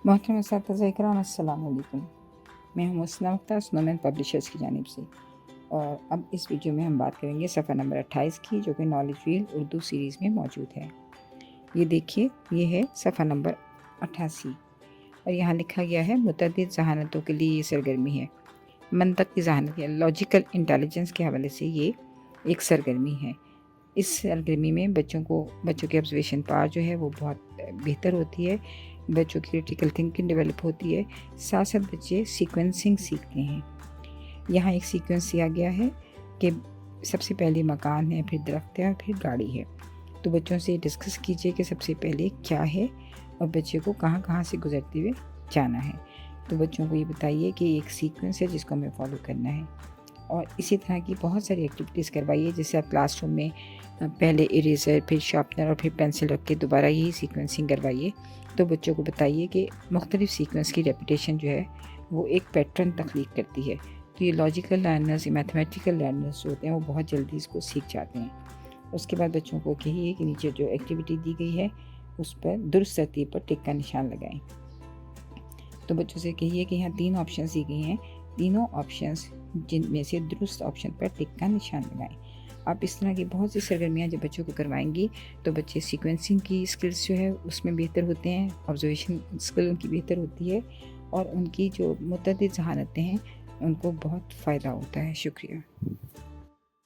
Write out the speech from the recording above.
محترم اساتذہ اکرام، السلام علیکم۔ میں ہوں مسنہ مختار، سنومین پبلیشرز کی جانب سے، اور اب اس ویڈیو میں ہم بات کریں گے صفحہ نمبر 28 کی، جو کہ نالج ویل اردو سیریز میں موجود ہے۔ یہ دیکھیے، یہ ہے صفحہ نمبر 88، اور یہاں لکھا گیا ہے متعدد ذہانتوں کے لیے یہ سرگرمی ہے۔ منطقی ذہانت یا لاجیکل انٹیلیجنس کے حوالے سے یہ ایک سرگرمی ہے۔ اس سرگرمی میں بچوں کی آبزرویشن پاور جو ہے وہ بہت بہتر ہوتی ہے، بچوں کی کریٹیکل تھنکنگ ڈیولپ ہوتی ہے، ساتھ ساتھ بچے سیکوینسنگ سیکھتے ہیں۔ یہاں ایک سیکوینس دیا گیا ہے کہ سب سے پہلے مکان ہے، پھر درخت ہے، اور پھر گاڑی ہے۔ تو بچوں سے ڈسکس کیجئے کہ سب سے پہلے کیا ہے اور بچے کو کہاں کہاں سے گزرتے ہوئے جانا ہے۔ تو بچوں کو یہ بتائیے کہ ایک سیکوینس ہے جس کو ہمیں فالو کرنا ہے، اور اسی طرح کی بہت ساری ایکٹیویٹیز کروائیے، جیسے آپ کلاس روم میں پہلے اریزر، پھر شارپنر اور پھر پینسل رکھ کے دوبارہ یہی سیکوینسنگ کروائیے۔ تو بچوں کو بتائیے کہ مختلف سیکوینس کی ریپیٹیشن جو ہے وہ ایک پیٹرن تخلیق کرتی ہے۔ تو یہ لاجیکل لرنرز یا میتھمیٹیکل لرنرز ہوتے ہیں، وہ بہت جلدی اس کو سیکھ جاتے ہیں۔ اس کے بعد بچوں کو کہیے کہ نیچے جو ایکٹیویٹی دی گئی ہے اس پر درست ترتیب پر ٹک کا نشان لگائیں۔ تو بچوں سے کہیے کہ یہاں 3 آپشنز دی گئی ہیں، تینوں آپشنز جن میں سے درست آپشن پر ٹک کا نشان لگائیں۔ آپ اس طرح کی بہت سی سرگرمیاں جب بچوں کو کروائیں گی تو بچے سیکوینسنگ کی اسکلز جو ہے اس میں بہتر ہوتے ہیں، آبزرویشن اسکل ان کی بہتر ہوتی ہے، اور ان کی جو متعدد ذہانتیں ہیں ان کو بہت فائدہ ہوتا ہے۔ شکریہ۔